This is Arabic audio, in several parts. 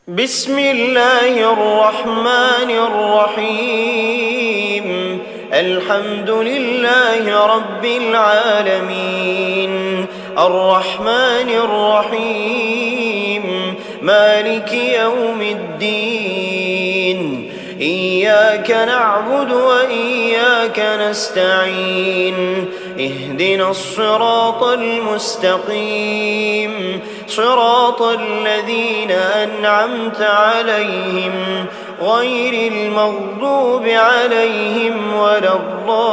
بسم الله الرحمن الرحيم. الحمد لله رب العالمين، الرحمن الرحيم، مالك يوم الدين. إياك نعبد وإياك نستعين، اهدنا الصراط المستقيم، صراط الذين أنعمت عليهم غير المغضوب عليهم ولا الضالين،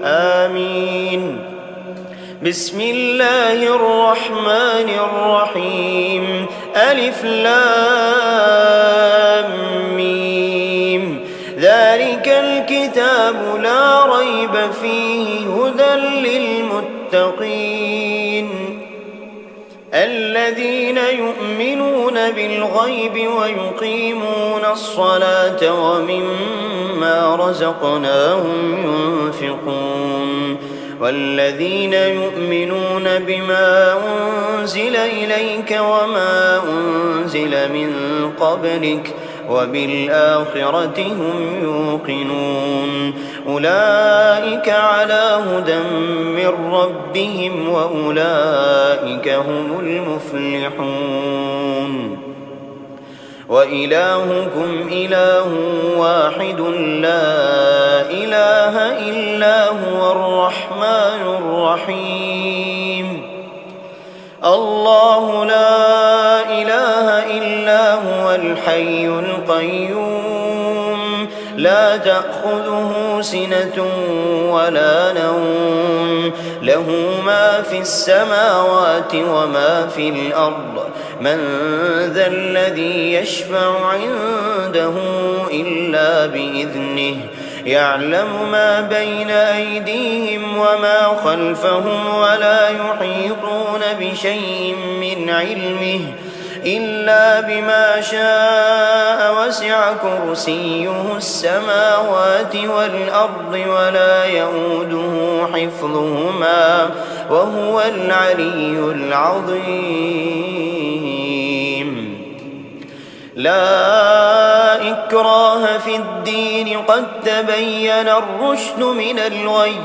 آمين. بسم الله الرحمن الرحيم. ألف لام ميم. ذلك الكتاب لا ريب فيه هدى للمتقين الذين يؤمنون بالغيب ويقيمون الصلاة ومما رزقناهم ينفقون والذين يؤمنون بما أنزل إليك وما أنزل من قبلك وبالآخرة هم يوقنون أولئك على هدى من ربهم وأولئك هم المفلحون. وإلهكم إله واحد لا إله إلا هو الرحمن الرحيم. الله لا إله إلا هو الحي القيوم، لا تأخذه سنة ولا نوم، له ما في السماوات وما في الأرض. من ذا الذي يشفع عنده إلا بإذنه، يعلم ما بين أيديهم وما خلفهم ولا يحيطون بشيء من علمه إلا بما شاء. وسع كرسيه السماوات والأرض ولا يؤوده حفظهما وهو العلي العظيم. لا إكراه في الدين، قد تبين الرشد من الغي،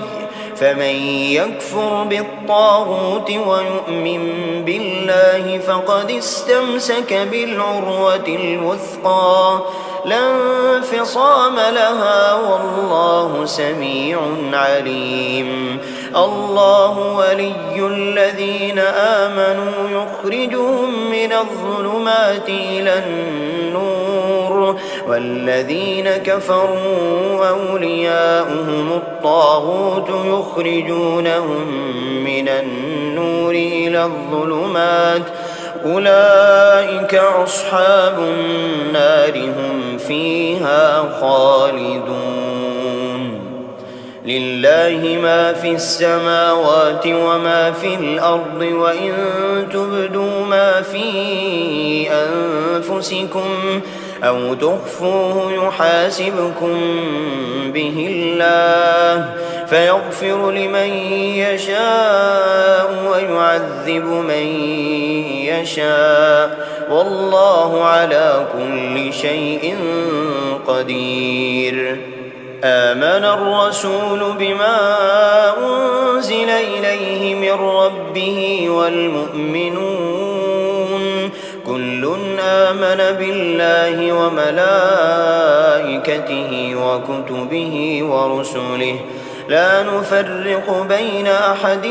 فمن يكفر بالطاغوت ويؤمن بالله فقد استمسك بالعروة الوثقى لا انفصام لها والله سميع عليم. الله ولي الذين آمنوا يخرجهم من الظلمات إلى النور، والذين كفروا أولياؤهم الطاغوت يخرجونهم من النور إلى الظلمات، أولئك أصحاب النار هم فيها خالدون. لله ما في السماوات وما في الأرض، وإن تبدوا ما في أنفسكم أو تخفوه يحاسبكم به الله، فيغفر لمن يشاء ويعذب من يشاء، والله على كل شيء قدير. آمن الرسول بما أنزل إليه من ربه والمؤمنون كل آمن بالله وملائكته وكتبه ورسله لا نفرق بين أحد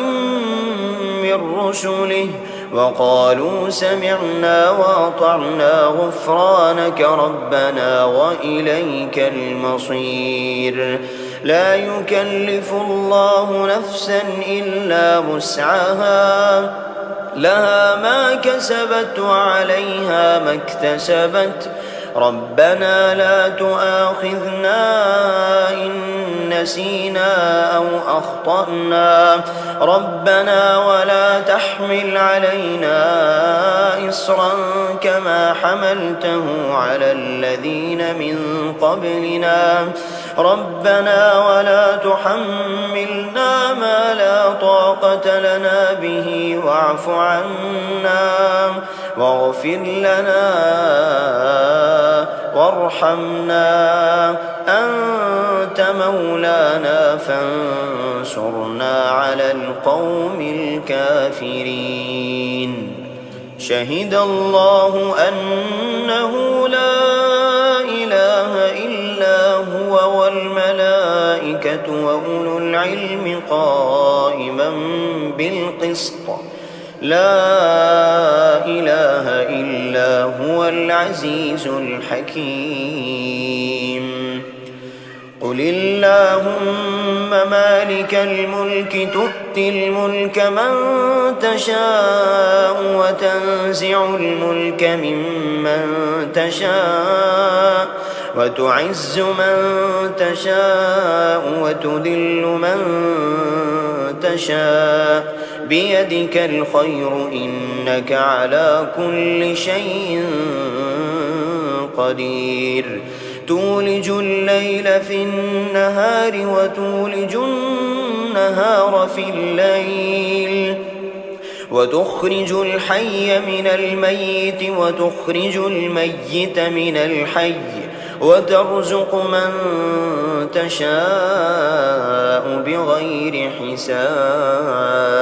من رسله وقالوا سمعنا وأطعنا غفرانك ربنا وإليك المصير. لا يكلف الله نفسا إلا وسعها، لها ما كسبت وعليها ما اكتسبت. ربنا لا تؤاخذنا إن نسينا أو أخطأنا، ربنا ولا تحمل علينا إصرا كما حملته على الذين من قبلنا، ربنا ولا تحملنا ما لا طاقة لنا به واعف عنا واغفر لنا وارحمنا، أنت مولانا فانصرنا على القوم الكافرين. شهد الله أنه لا إله إلا هو والملائكة وأولو العلم قائما بالقسط، لا إله إلا هو العزيز الحكيم. قل اللهم مالك الملك تؤتي الملك من تشاء وتنزع الملك ممن تشاء وتعز من تشاء وتذل من تشاء، بيدك الخير إنك على كل شيء قدير. تولج الليل في النهار وتولج النهار في الليل، وتخرج الحي من الميت وتخرج الميت من الحي، وترزق من تشاء بغير حساب.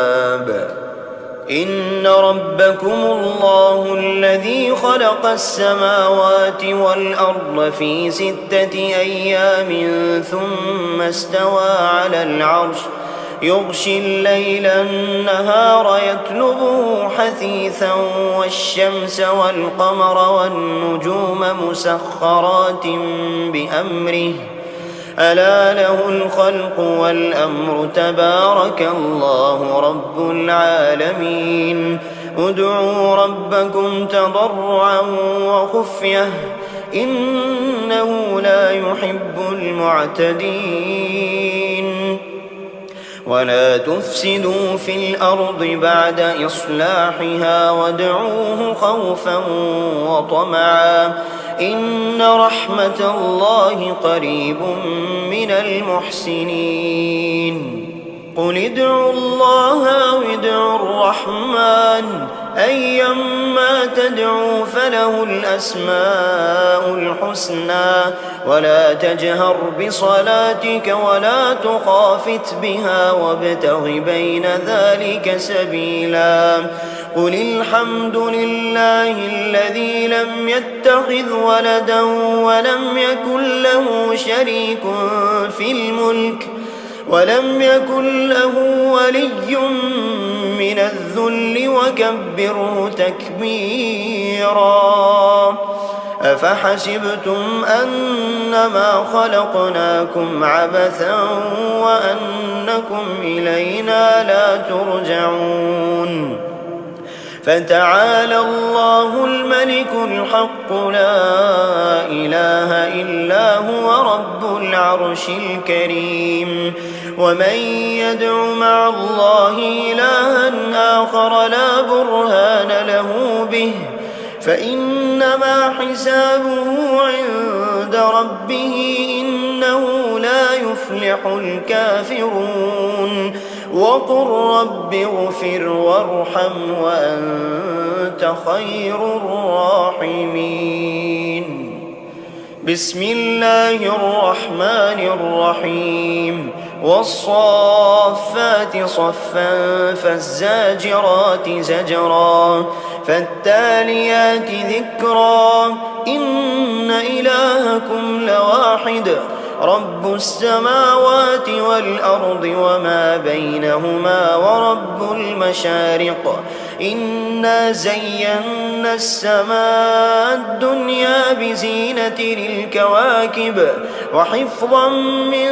إن ربكم الله الذي خلق السماوات والأرض في 6 أيام ثم استوى على العرش، يغشي الليل النهار يطلبه حثيثا، والشمس والقمر والنجوم مسخرات بأمره، ألا له الخلق والأمر، تبارك الله رب العالمين. ادعوا ربكم تضرعا وخفية إنه لا يحب المعتدين. ولا تفسدوا في الأرض بعد إصلاحها وادعوه خوفا وطمعا، إن رحمة الله قريب من المحسنين. قل ادعوا الله أو ادعوا الرحمن، أيما تدعوا فله الأسماء الحسنى، ولا تجهر بصلاتك ولا تخافت بها وابتغ بين ذلك سبيلا. قل الحمد لله الذي لم يتخذ ولدا ولم يكن له شريك في الملك ولم يكن له ولي من الذل وكبره تكبيرا. أفحسبتم أنما خلقناكم عبثا وأنكم إلينا لا ترجعون. فتعالى الله الملك الحق لا إله إلا هو رب العرش الكريم. ومن يدع مع الله إلها آخر لا برهان له به فإنما حسابه عند ربه إنه لا يفلح الكافرون. وقل رب اغفر وارحم وأنت خير الراحمين. بسم الله الرحمن الرحيم. والصافات صفا فالزاجرات زجرا فالتاليات ذكرا إن إلهكم لواحد رب السماوات والأرض وما بينهما ورب المشارق. إنا زينا السماء الدنيا بزينة للكواكب وحفظا من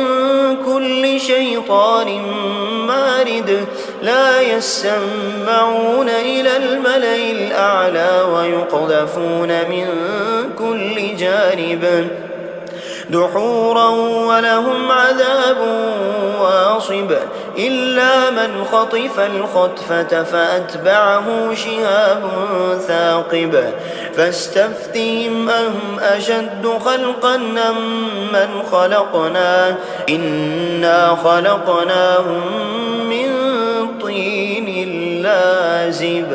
كل شيطان مارد. لا يسمعون إلى الملأ الأعلى ويقذفون من كل جانب دحورا ولهم عذاب واصب. إلا من خطف الخطفة فأتبعه شهاب ثاقب. فاستفتهم أهم أشد خلقا أم من خلقنا إنا خلقناهم من طين لازب.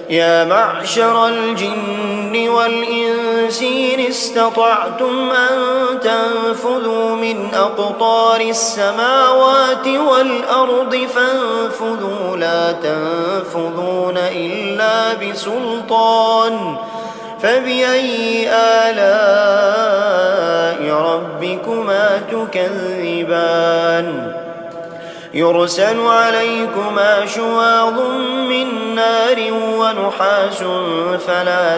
يا معشر الجن والإنس إن استطعتم أن تنفذوا من أقطار السماوات والأرض فانفذوا لا تنفذون إلا بسلطان فبأي آلاء ربكما تكذبان يرسل عليكما شواظ من نار ونحاس فلا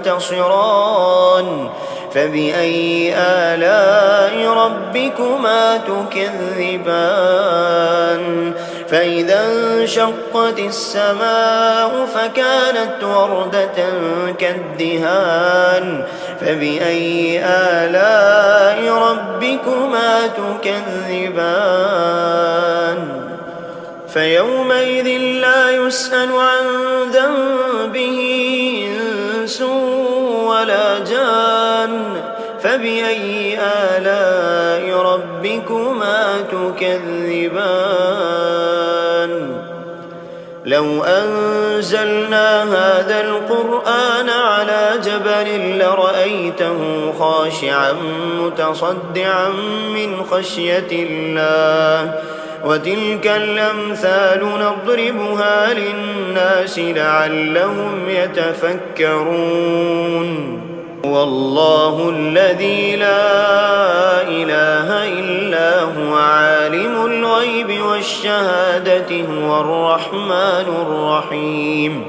تنتصران فبأي آلاء ربكما تكذبان فإذا انشقت السماء فكانت وردة كالدهان فبأي آلاء ربكما تكذبان فيومئذ لا يسأل عن ذنبه إنس ولا جان فبأي آلاء ربكما تكذبان لو أنزلنا هذا القرآن على جبل لرأيته خاشعا متصدعا من خشية الله وتلك الأمثال نضربها للناس لعلهم يتفكرون والله الذي لا إله إلا هو عالم الغيب والشهادة هو الرحمن الرحيم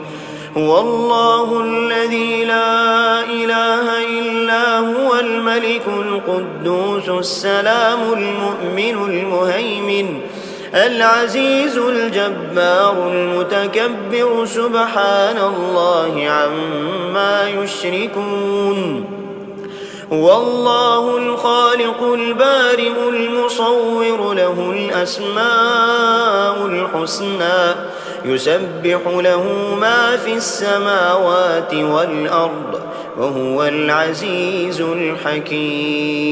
هو الله الذي لا إله إلا هو الملك القدوس السلام المؤمن المهيمن العزيز الجبار المتكبر سبحان الله عما يشركون هو الله الخالق البارئ المصور له الأسماء الحسنى يسبح له ما في السماوات والأرض وهو العزيز الحكيم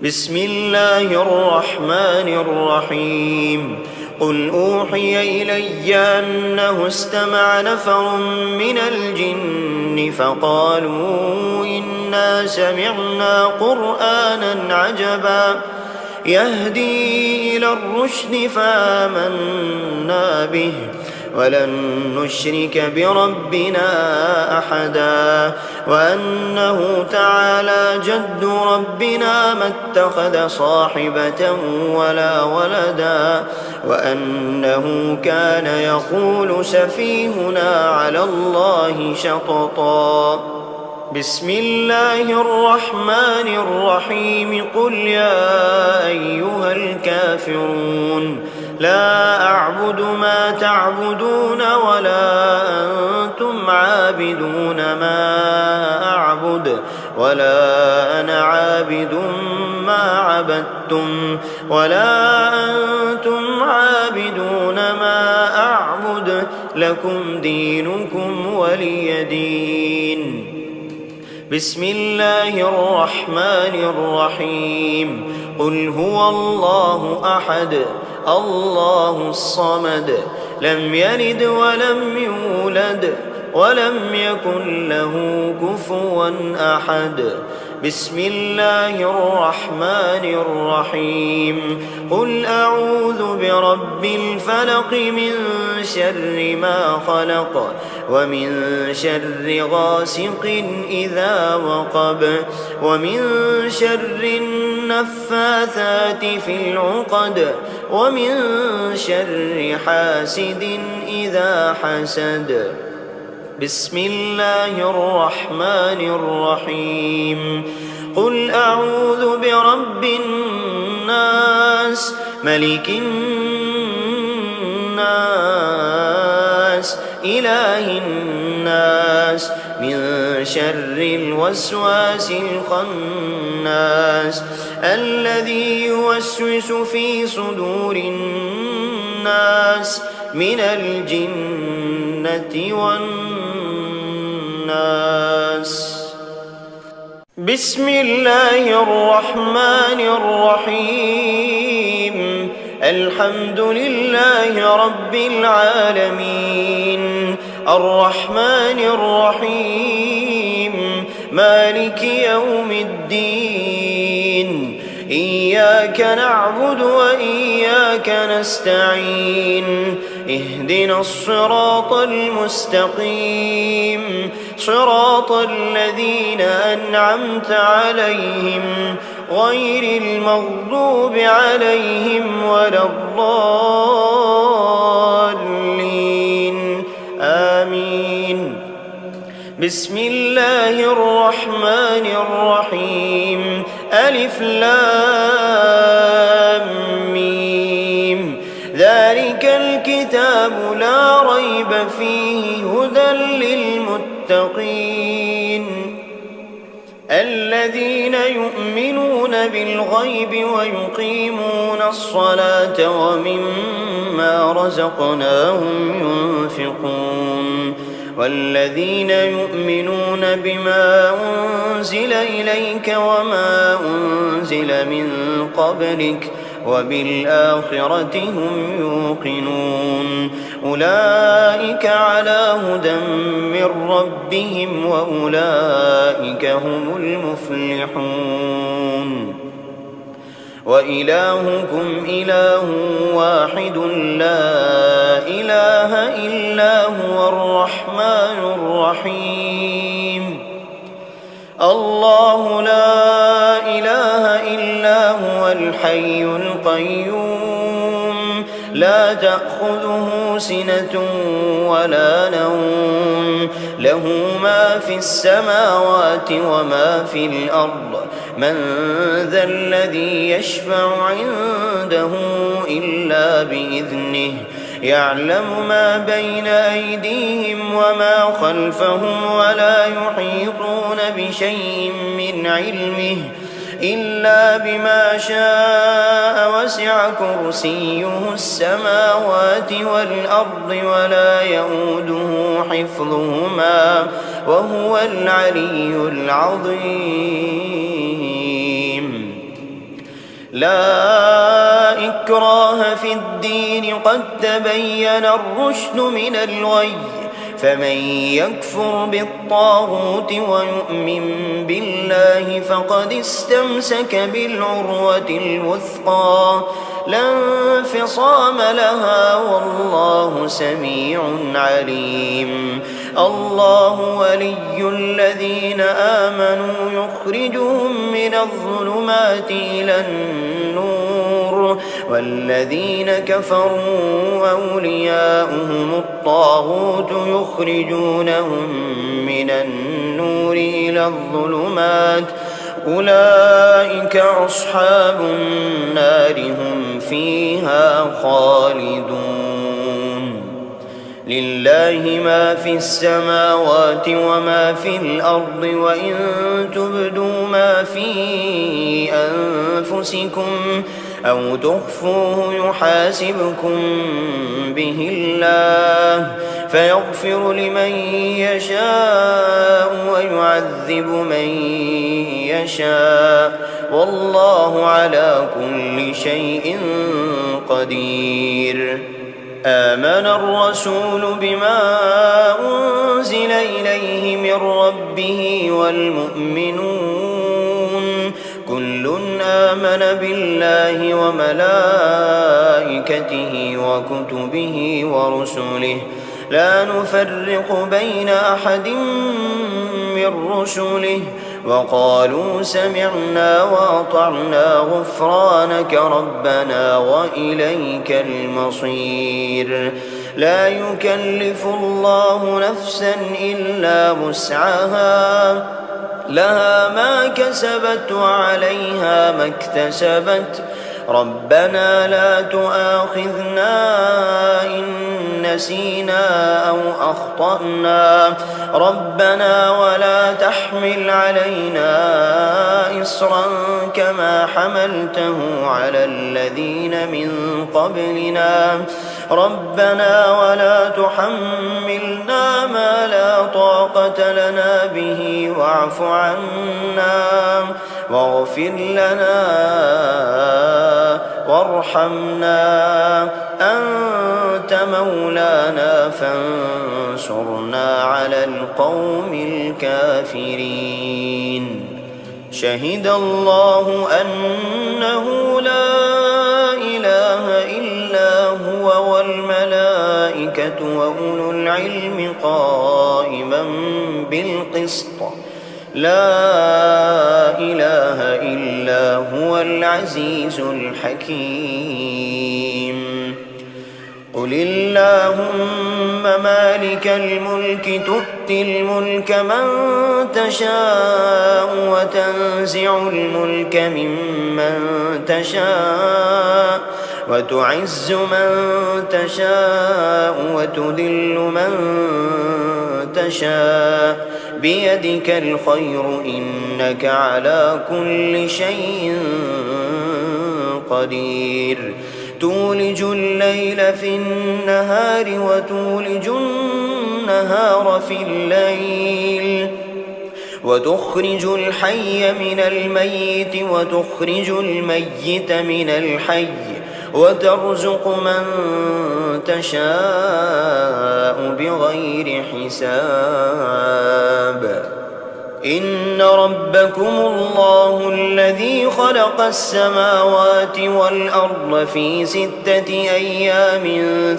بسم الله الرحمن الرحيم قل أوحي إلي أنه استمع نفر من الجن فقالوا إنا سمعنا قرآنا عجبا يهدي إلى الرشد فآمنا به ولن نشرك بربنا أحدا وأنه تعالى جد ربنا ما اتخذ صاحبة ولا ولدا وأنه كان يقول سفيهنا على الله شططا بسم الله الرحمن الرحيم قل يا أيها الكافرون لا أعبد ما تعبدون ولا أنتم عابدون ما أعبد ولا أنا عابد ما عبدتم ولا أنتم عابدون ما أعبد لكم دينكم ولي دين بسم الله الرحمن الرحيم قل هو الله أحد الله الصمد لم يلد ولم يولد ولم يكن له كفوا أحد بسم الله الرحمن الرحيم قل أعوذ برب الفلق من شر ما خلق ومن شر غاسق إذا وقب ومن شر النفاثات في العقد ومن شر حاسد إذا حسد بسم الله الرحمن الرحيم قل أعوذ برب الناس ملك الناس إله الناس من شر الوسواس الخناس الذي يوسوس في صدور الناس من الجنة والناس بسم الله الرحمن الرحيم الحمد لله رب العالمين الرحمن الرحيم مالك يوم الدين إياك نعبد وإياك نستعين اهدنا الصراط المستقيم صراط الذين أنعمت عليهم غير المغضوب عليهم ولا الضالين آمين. بسم الله الرحمن الرحيم ألف لام ميم ذلك الكتاب لا ريب فيه هدى للمتقين الذين يؤمنون بالغيب ويقيمون الصلاة ومما رزقناهم ينفقون والذين يؤمنون بما أنزل إليك وما أنزل من قبلك وبالآخرة هم يوقنون أولئك على هدى من ربهم وأولئك هم المفلحون وإلهكم إله واحد لا إله إلا هو الرحمن الرحيم الله لا إله إلا هو الحي القيوم لا تأخذه سنة ولا نوم له ما في السماوات وما في الأرض من ذا الذي يشفع عنده إلا بإذنه يعلم ما بين أيديهم وما خلفهم ولا يحيطون بشيء من علمه إلا بما شاء وسع كرسيه السماوات والأرض ولا يؤوده حفظهما وهو العلي العظيم لا إكراه في الدين قد تبين الرشد من الغي فمن يكفر بالطاغوت ويؤمن بالله فقد استمسك بالعروة الوثقى لا انفصام لها والله سميع عليم الله ولي الذين آمنوا يخرجهم من الظلمات إلى النور والذين كفروا أولياؤهم الطاغوت يخرجونهم من النور إلى الظلمات أولئك أصحاب النار هم فيها خالدون لله ما في السماوات وما في الأرض وإن تبدوا ما في أنفسكم أو تخفوه يحاسبكم به الله فيغفر لمن يشاء ويعذب من يشاء والله على كل شيء قدير آمن الرسول بما أنزل إليه من ربه والمؤمنون كل آمن بالله وملائكته وكتبه ورسله لا نفرق بين أحد من رسله وقالوا سمعنا وأطعنا غفرانك ربنا وإليك المصير لا يكلف الله نفسا إلا وسعها لها ما كسبت وعليها ما اكتسبت ربنا لا تؤاخذنا إن نسينا أو أخطأنا ربنا ولا تحمل علينا إصرا كما حملته على الذين من قبلنا ربنا ولا تحملنا ما لا طاقة لنا به واعف عنا واغفر لنا وارحمنا، أنت مولانا فانصرنا على القوم الكافرين. شهد الله أنه لا إله إلا هو والملائكة وأولو العلم قائما بالقسط، لا إله إلا هو العزيز الحكيم. قل اللهم مالك الملك تؤتي الملك من تشاء وتنزع الملك ممن تشاء وتعز من تشاء وتذل من تشاء، بيدك الخير إنك على كل شيء قدير. تولج الليل في النهار وتولج النهار في الليل، وتخرج الحي من الميت وتخرج الميت من الحي، وترزق من تشاء بغير حساب. إن ربكم الله الذي خلق السماوات والأرض في 6 أيام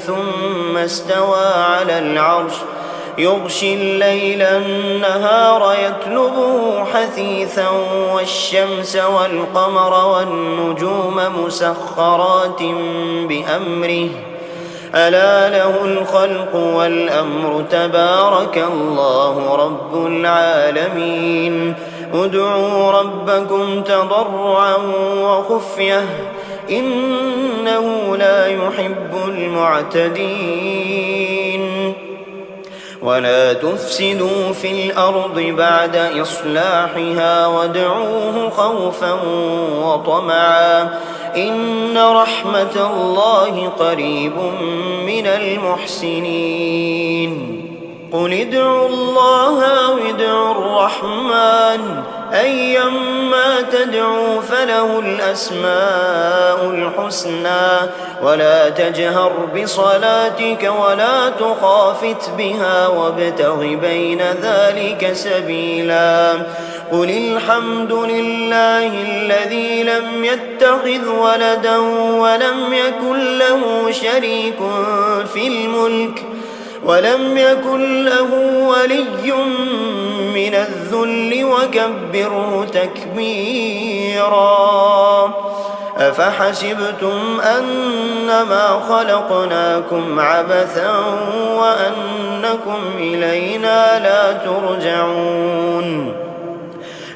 ثم استوى على العرش، يغشي الليل النهار يطلبه حثيثا، والشمس والقمر والنجوم مسخرات بأمره، ألا له الخلق والأمر، تبارك الله رب العالمين. ادعوا ربكم تضرعا وخفية إنه لا يحب المعتدين. ولا تفسدوا في الأرض بعد إصلاحها وادعوه خوفا وطمعا، إن رحمة الله قريب من المحسنين. قل ادعوا الله أو ادعوا الرحمن، أيما تدعوا فله الأسماء الحسنى، ولا تجهر بصلاتك ولا تخافت بها وابتغ بين ذلك سبيلا. قل الحمد لله الذي لم يتخذ ولدا ولم يكن له شريك في الملك ولم يكن له ولي من الذل وكبره تكبيرا. أفحسبتم أنما خلقناكم عبثا وأنكم إلينا لا ترجعون؟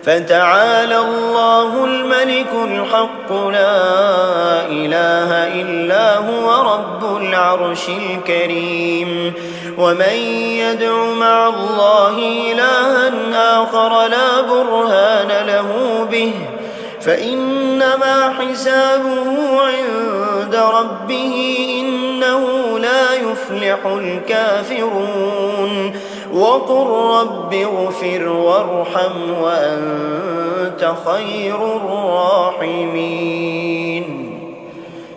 فتعالى الله الملك الحق لا إله إلا هو رب العرش الكريم. ومن يدع مع الله إلها آخر لا برهان له به فإنما حسابه عند ربه إنه لا يفلح الكافرون. وقل رب اغفر وارحم وأنت خير الراحمين.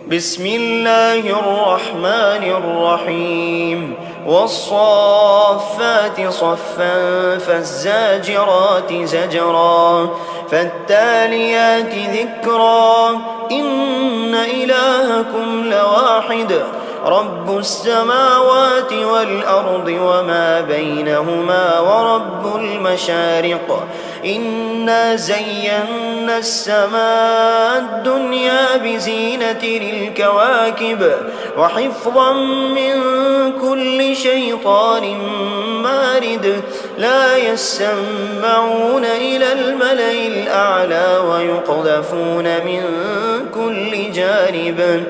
بسم الله الرحمن الرحيم. والصافات صفا فالزاجرات زجرا فالتاليات ذكرا إن إلهكم لواحد رب السماوات والأرض وما بينهما ورب المشارق. إنا زينا السماء الدنيا بزينة للكواكب وحفظا من كل شيطان مارد. لا يسمعون إلى الملأ الأعلى ويقذفون من كل جانب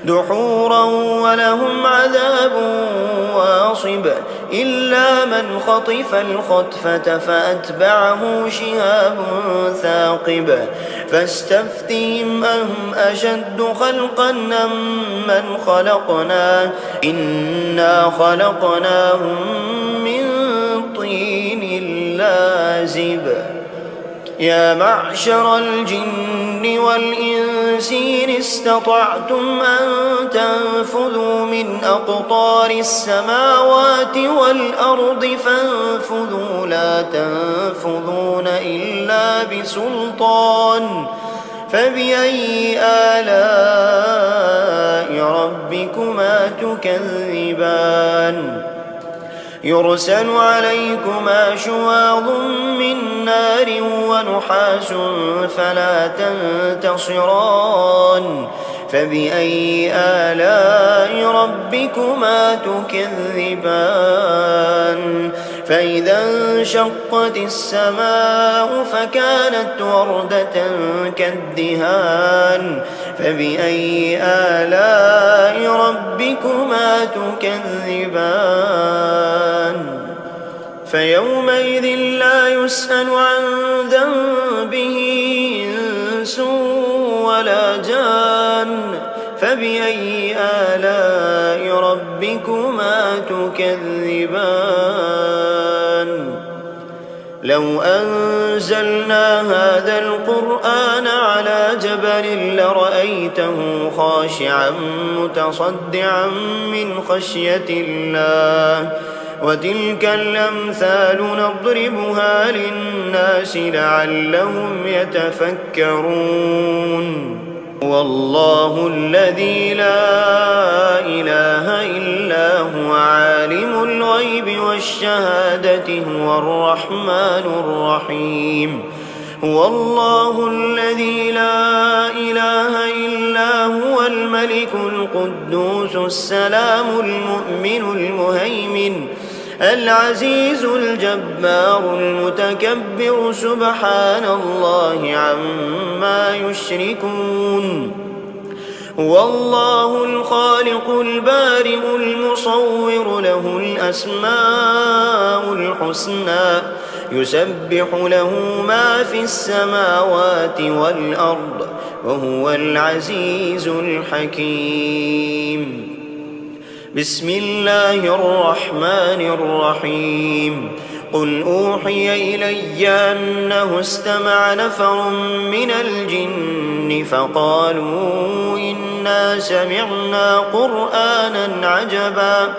دحورا ولهم عذاب واصب. إلا من خطف الخطفة فأتبعه شهاب ثاقب. فاستفتهم أهم أشد خلقا أم من خلقنا إنا خلقناهم من طين لازب. يا معشر الجن والجن والإنس إن استطعتم أن تنفذوا من أقطار السماوات والأرض فانفذوا لا تنفذون إلا بسلطان فبأي آلاء ربكما تكذبان يرسل عليكما شواظ من نار ونحاس فلا تنتصران فبأي آلاء ربكما تكذبان فإذا انشقت السماء فكانت وردة كالدهان فبأي آلاء ربكما تكذبان فيومئذ لا يسأل عن ذنبه إنس ولا جان فبأي آلاء ربكما تكذبان لو أنزلنا هذا القرآن على جبل لرأيته خاشعا متصدعا من خشية الله وتلك الأمثال نضربها للناس لعلهم يتفكرون والله الذي لا إله إلا هو عالم الغيب والشهادة هو الرحمن الرحيم هو الله الذي لا إله إلا هو الملك القدوس السلام المؤمن المهيمن العزيز الجبار المتكبر سبحان الله عما يشركون هو الله الخالق البارئ المصور له الأسماء الحسنى يسبح له ما في السماوات والأرض وهو العزيز الحكيم بسم الله الرحمن الرحيم قل أوحي إلي أنه استمع نفر من الجن فقالوا إنا سمعنا قرآنا عجبا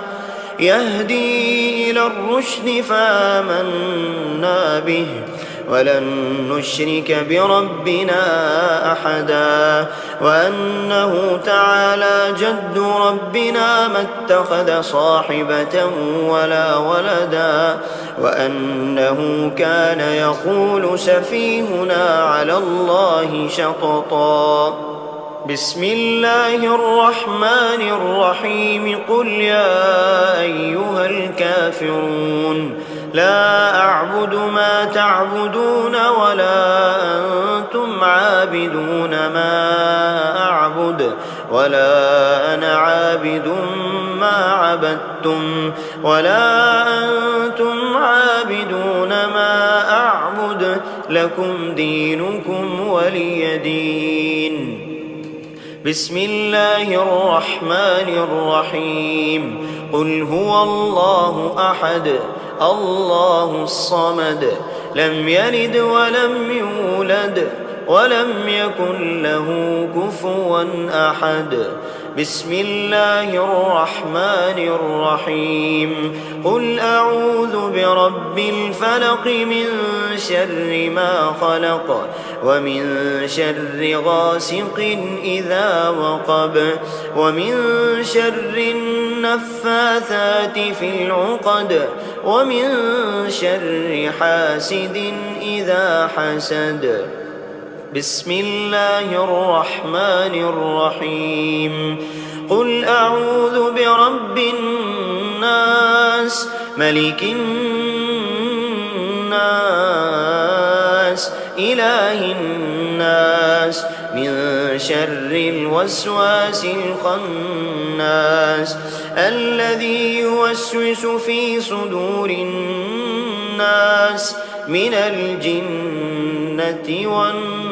يهدي إلى الرشد فآمنا به ولن نشرك بربنا أحدا وأنه تعالى جد ربنا ما اتخذ صاحبة ولا ولدا وأنه كان يقول سفيهنا على الله شططا بسم الله الرحمن الرحيم قل يا أيها الكافرون لا أعبد ما تعبدون ولا أنتم عابدون ما أعبد ولا أنا عابد ما عبدتم ولا أنتم عابدون ما أعبد لكم دينكم ولي دين بسم الله الرحمن الرحيم قل هو الله أحد الله الصمد لم يلد ولم يولد ولم يكن له كفوا أحد بسم الله الرحمن الرحيم قل أعوذ برب الفلق من شر ما خلق ومن شر غاسق إذا وقب ومن شر النفاثات في العقد ومن شر حاسد إذا حسد بسم الله الرحمن الرحيم قل أعوذ برب الناس ملك الناس إله الناس من شر الوسواس الخناس الذي يوسوس في صدور الناس من الجنة والناس